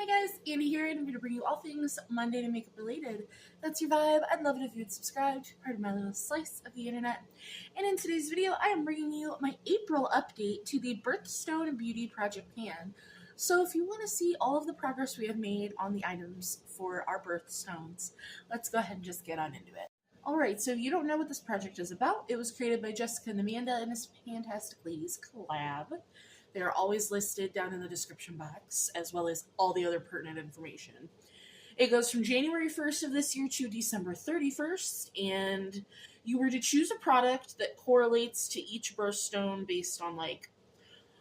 Hi guys, Andy here, and I'm going to bring you all things Monday to makeup related. That's your vibe. I'd love it if you would subscribe to part of my little slice of the internet. And in today's video, I am bringing you my April update to the Birthstone Beauty Project Pan. So if you want to see all of the progress we have made on the items for our birthstones, let's go ahead and just get on into it. Alright, so if you don't know what this project is about, it was created by Jessica and Amanda and this Pantastic Ladies Collab. They are always listed down in the description box, as well as all the other pertinent information. It goes from January 1st of this year to December 31st, and you were to choose a product that correlates to each birthstone based on, like,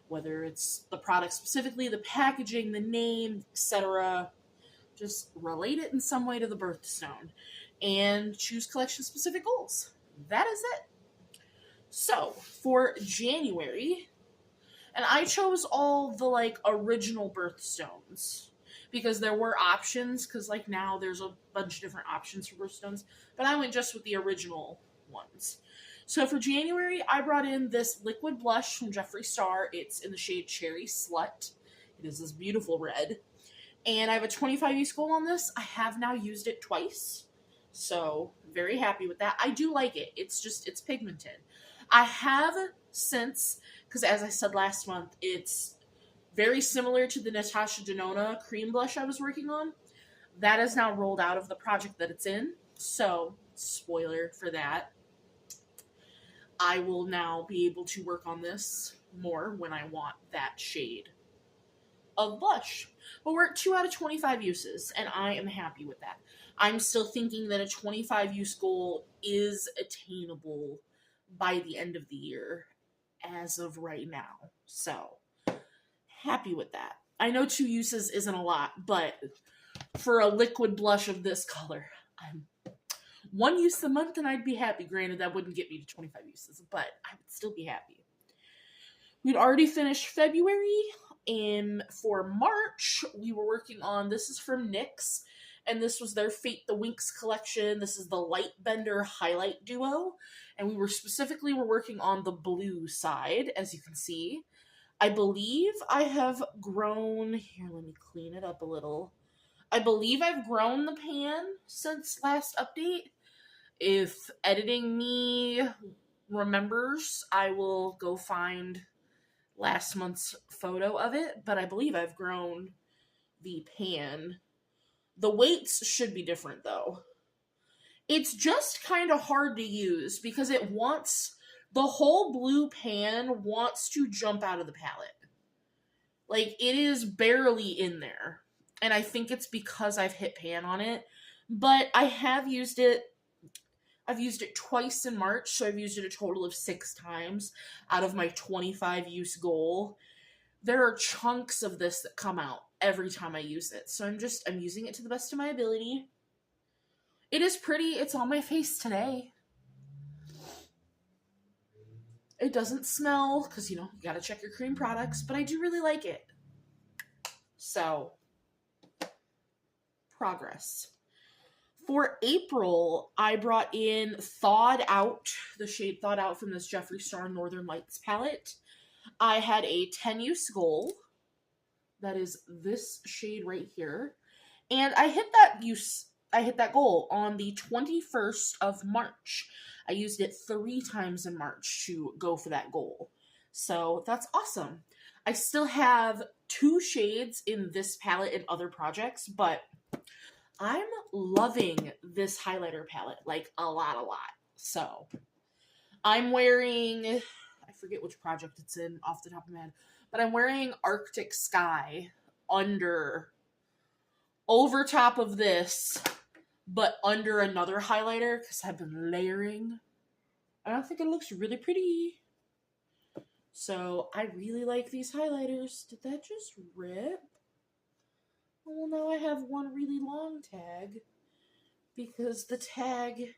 whether it's the product specifically, the packaging, the name, etc. Just relate it in some way to the birthstone, and choose collection-specific goals. That is it. So, for January... And I chose all the, like, original birthstones because there were options, because, like, now there's a bunch of different options for birthstones, but I went just with the original ones. So for January, I brought in this liquid blush from Jeffree Star. It's in the shade Cherry Slut. It is this beautiful red. And I have a 25 use goal on this. I have now used it twice, so very happy with that. I do like it. It's pigmented. I have since... because as I said last month, it's very similar to the Natasha Denona cream blush I was working on. That is now rolled out of the project that it's in. So, spoiler for that. I will now be able to work on this more when I want that shade of blush. But we're at 2 out of 25 uses, and I am happy with that. I'm still thinking that a 25 use goal is attainable by the end of the year. As of right now. So, happy with that. I know 2 uses isn't a lot, but for a liquid blush of this color, I'm 1 use a month and I'd be happy. Granted, that wouldn't get me to 25 uses, but I would still be happy. We'd already finished February, and for March, we were working on, this is from NYX, and this was their Fate the Winx collection. This is the Light Bender Highlight Duo. And we were working on the blue side, as you can see. I believe I have grown... Here, let me clean it up a little. I believe I've grown the pan since last update. If editing me remembers, I will go find last month's photo of it. But I believe I've grown the pan. The weights should be different, though. It's just kind of hard to use because it wants, the whole blue pan wants to jump out of the palette. Like, it is barely in there. And I think it's because I've hit pan on it. But I have used it, I've used it twice in March, so I've used it a total of 6 times out of my 25 use goal. There are chunks of this that come out every time I use it. So I'm using it to the best of my ability. It is pretty. It's on my face today. It doesn't smell, because, you know, you gotta check your cream products, but I do really like it. So, progress. For April, I brought in Thawed Out, the shade Thawed Out from this Jeffree Star Northern Lights palette. I had a 10 use goal. That is this shade right here. And I hit that goal on the 21st of March. I used it 3 times in March to go for that goal. So that's awesome. I still have 2 shades in this palette and other projects, but I'm loving this highlighter palette, like a lot. So I'm wearing, I forget which project it's in off the top of my head, but I'm wearing Arctic Sky over top of this, but under another highlighter, because I've been layering. I think it looks really pretty. So, I really like these highlighters. Did that just rip? Well, now I have one really long tag, because the tag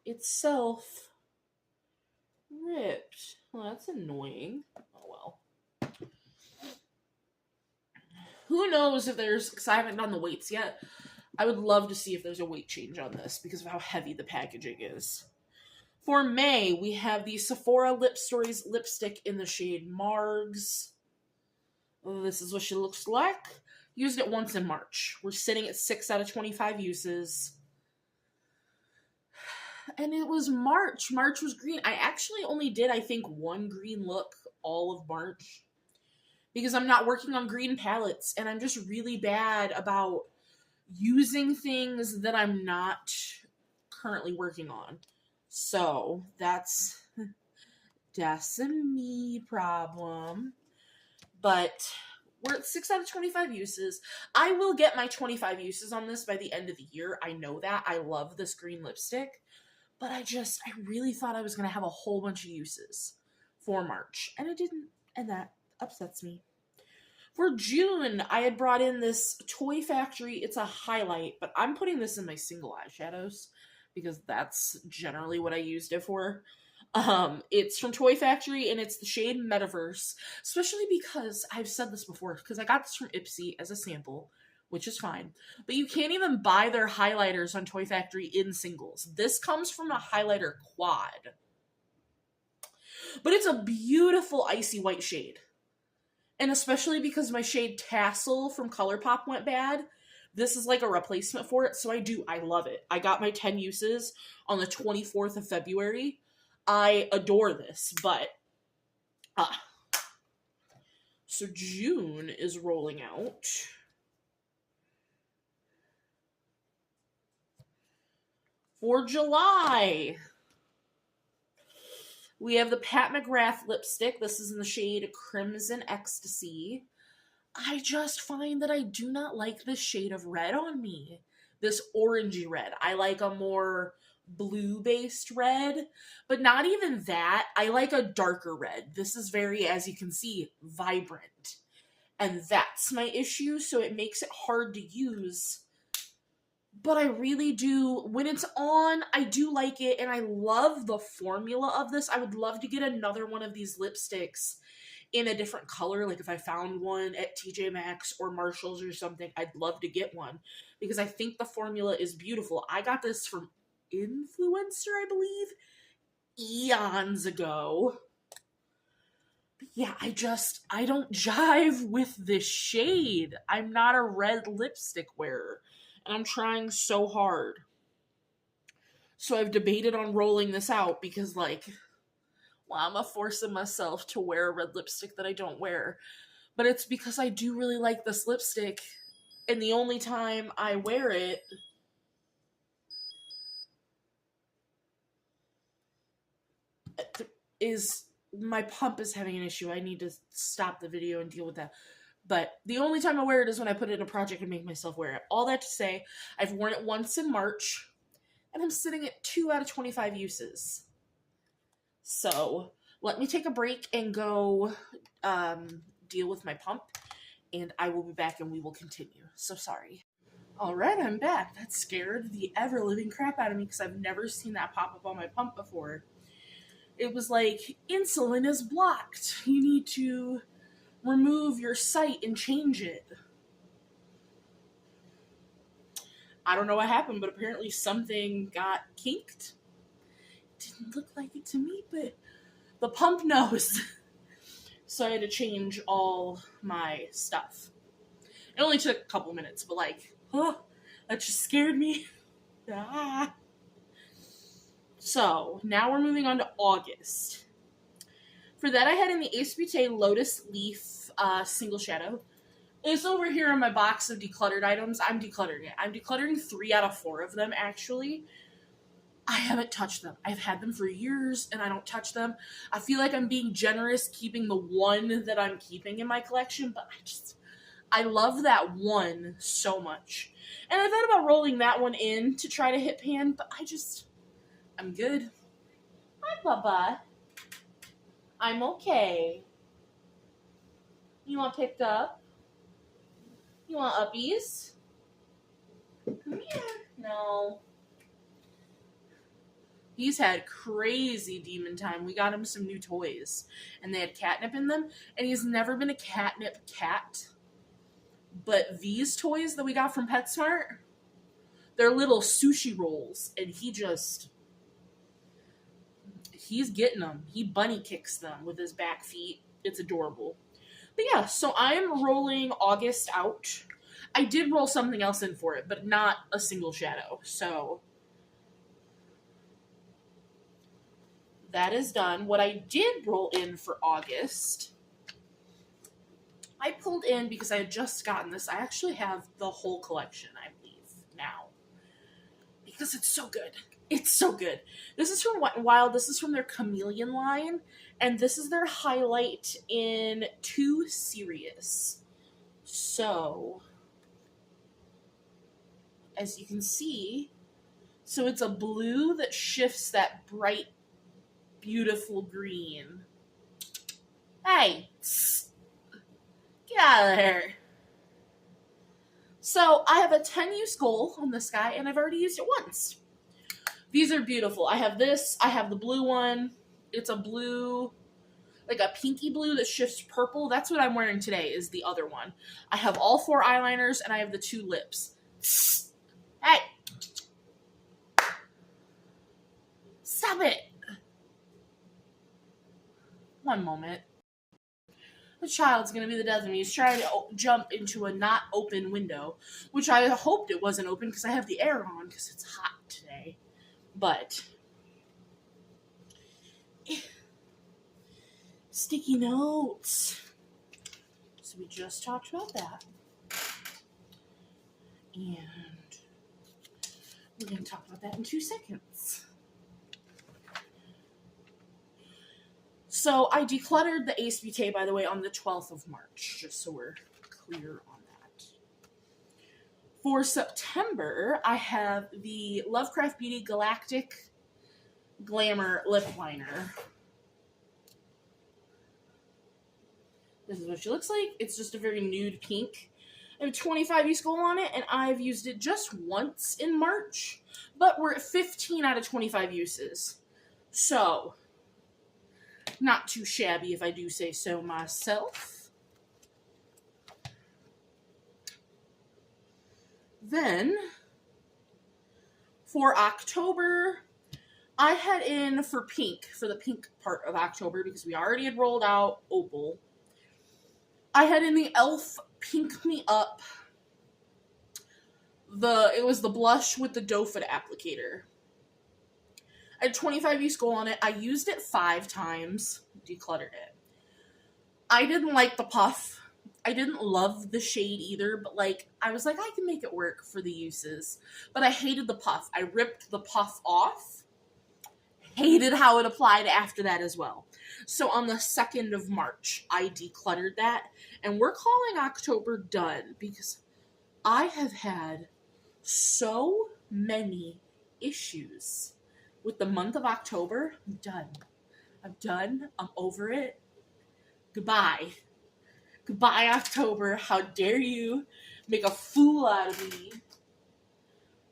itself ripped. Well, that's annoying. Oh, well. Who knows if there's, because I haven't done the weights yet. I would love to see if there's a weight change on this because of how heavy the packaging is. For May, we have the Sephora Lip Stories lipstick in the shade Margs. This is what she looks like. Used it once in March. We're sitting at 6 out of 25 uses. And it was March. March was green. I actually only did, I think, one green look all of March. Because I'm not working on green palettes. And I'm just really bad about using things that I'm not currently working on. So, that's a me problem. But we're at 6 out of 25 uses. I will get my 25 uses on this by the end of the year. I know that. I love this green lipstick. But I really thought I was going to have a whole bunch of uses for March. And I didn't. And that upsets me. For June, I had brought in this Toy Factory. It's a highlight. But I'm putting this in my single eyeshadows. Because that's generally what I used it for. It's from Toy Factory, and it's the shade Metaverse, especially because I've said this before, because I got this from Ipsy as a sample, which is fine, but you can't even buy their highlighters on Toy Factory in singles. This comes from a highlighter quad, but it's a beautiful icy white shade, and especially because my shade Tassel from ColourPop went bad, this is like a replacement for it, so I love it. I got my 10 uses on the 24th of February. I adore this, but so June is rolling out. For July, we have the Pat McGrath lipstick. This is in the shade Crimson Ecstasy. I just find that I do not like this shade of red on me. This orangey red. I like a more blue-based red, but not even that. I like a darker red. This is very, as you can see, vibrant. And that's my issue, so it makes it hard to use. But I really do, when it's on, I do like it, and I love the formula of this. I would love to get another one of these lipsticks in a different color. Like if I found one at TJ Maxx or Marshall's or something, I'd love to get one. Because I think the formula is beautiful. I got this from Influencer, I believe, eons ago. But yeah, I don't jive with this shade. I'm not a red lipstick wearer, and I'm trying so hard. So I've debated on rolling this out because, like, well, I'm forcing myself to wear a red lipstick that I don't wear. But it's because I do really like this lipstick, and the only time I wear it is my pump is having an issue. I need to stop the video and deal with that. But the only time I wear it is when I put it in a project and make myself wear it. All that to say, I've worn it once in March, and I'm sitting at 2 out of 25 uses. So let me take a break and go deal with my pump, and I will be back and we will continue. So sorry. Alright, I'm back. That scared the ever-living crap out of me because I've never seen that pop up on my pump before. It was like, insulin is blocked. You need to remove your site and change it. I don't know what happened, but apparently something got kinked. Didn't look like it to me, but the pump knows. So I had to change all my stuff. It only took a couple minutes, but like, oh, that just scared me. Ah. So, now we're moving on to August. For that, I had in the Ace Beauté Lotus Leaf Single Shadow. It's over here in my box of decluttered items. I'm decluttering it. I'm decluttering 3 out of 4 of them, actually. I haven't touched them. I've had them for years, and I don't touch them. I feel like I'm being generous keeping the one that I'm keeping in my collection, but I love that one so much. And I thought about rolling that one in to try to hit pan, but I'm good. Hi, Bubba. I'm okay. You want picked up? You want uppies? Come here. No. He's had crazy demon time. We got him some new toys, and they had catnip in them, and he's never been a catnip cat. But these toys that we got from PetSmart, they're little sushi rolls, and he's getting them. He bunny kicks them with his back feet. It's adorable. But yeah, so I'm rolling August out. I did roll something else in for it, but not a single shadow. So that is done. What I did roll in for August, I pulled in because I had just gotten this. I actually have the whole collection, I believe, now. Because it's so good. It's so good. This is from Wet n Wild. This is from their Chameleon line. And this is their highlight in Too Serious. So, as you can see, so it's a blue that shifts that bright, beautiful green. Hey! Get out of there. So, I have a 10-use goal on this guy, and I've already used it once. These are beautiful. I have this. I have the blue one. It's a blue, like a pinky blue that shifts purple. That's what I'm wearing today, is the other one. I have all 4 eyeliners, and I have the 2 lips. Hey! Stop it! One moment. The child's gonna be the death of me. He's trying to jump into a not open window, which I hoped it wasn't open because I have the air on because it's hot today. But sticky notes. So we just talked about that. And we're going to talk about that in 2 seconds. So I decluttered the Ace Beauté, by the way, on the 12th of March, just so we're clear on that. For September, I have the Lovecraft Beauty Galactic Glamour Lip Liner. This is what she looks like. It's just a very nude pink. I have a 25-use goal on it, and I've used it just once in March, but we're at 15 out of 25 uses. So, not too shabby if I do say so myself. Then, for October, I had in for pink, for the pink part of October, because we already had rolled out Opal. I had in the e.l.f. Pink Me Up. It was the blush with the doe foot applicator. I had 25-use goal on it. I used it 5 times. Decluttered it. I didn't like the puff. I didn't love the shade either, but I was like, I can make it work for the uses. But I hated the puff. I ripped the puff off. Hated how it applied after that as well. So on the 2nd of March, I decluttered that. And we're calling October done because I have had so many issues with the month of October. I'm done. I'm done. I'm over it. Goodbye. Goodbye, October. How dare you make a fool out of me.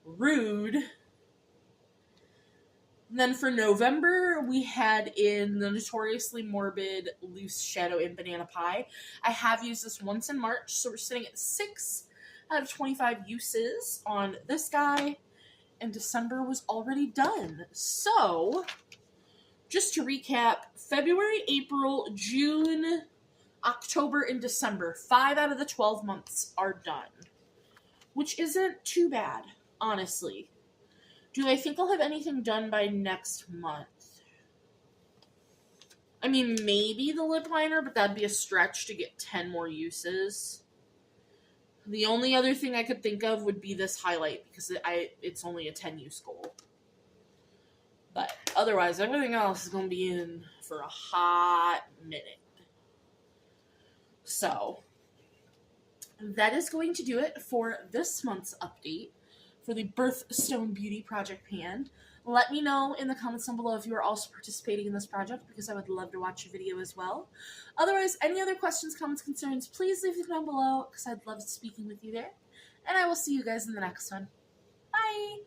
Rude. And then for November, we had in the Notoriously Morbid Loose Shadow in Banana Pie. I have used this once in March, so we're sitting at 6 out of 25 uses on this guy, and December was already done. So, just to recap, February, April, June, October, and December, 5 out of the 12 months are done, which isn't too bad, honestly. Do I think I'll have anything done by next month? I mean, maybe the lip liner, but that'd be a stretch to get 10 more uses. The only other thing I could think of would be this highlight, because it's only a 10-use goal. But otherwise, everything else is going to be in for a hot minute. So, that is going to do it for this month's update for the Birthstone Beauty project pan. Let me know in the comments down below if you are also participating in this project, because I would love to watch your video as well. Otherwise, any other questions, comments, concerns, please leave them down below, because I'd love speaking with you there. And I will see you guys in the next one. Bye!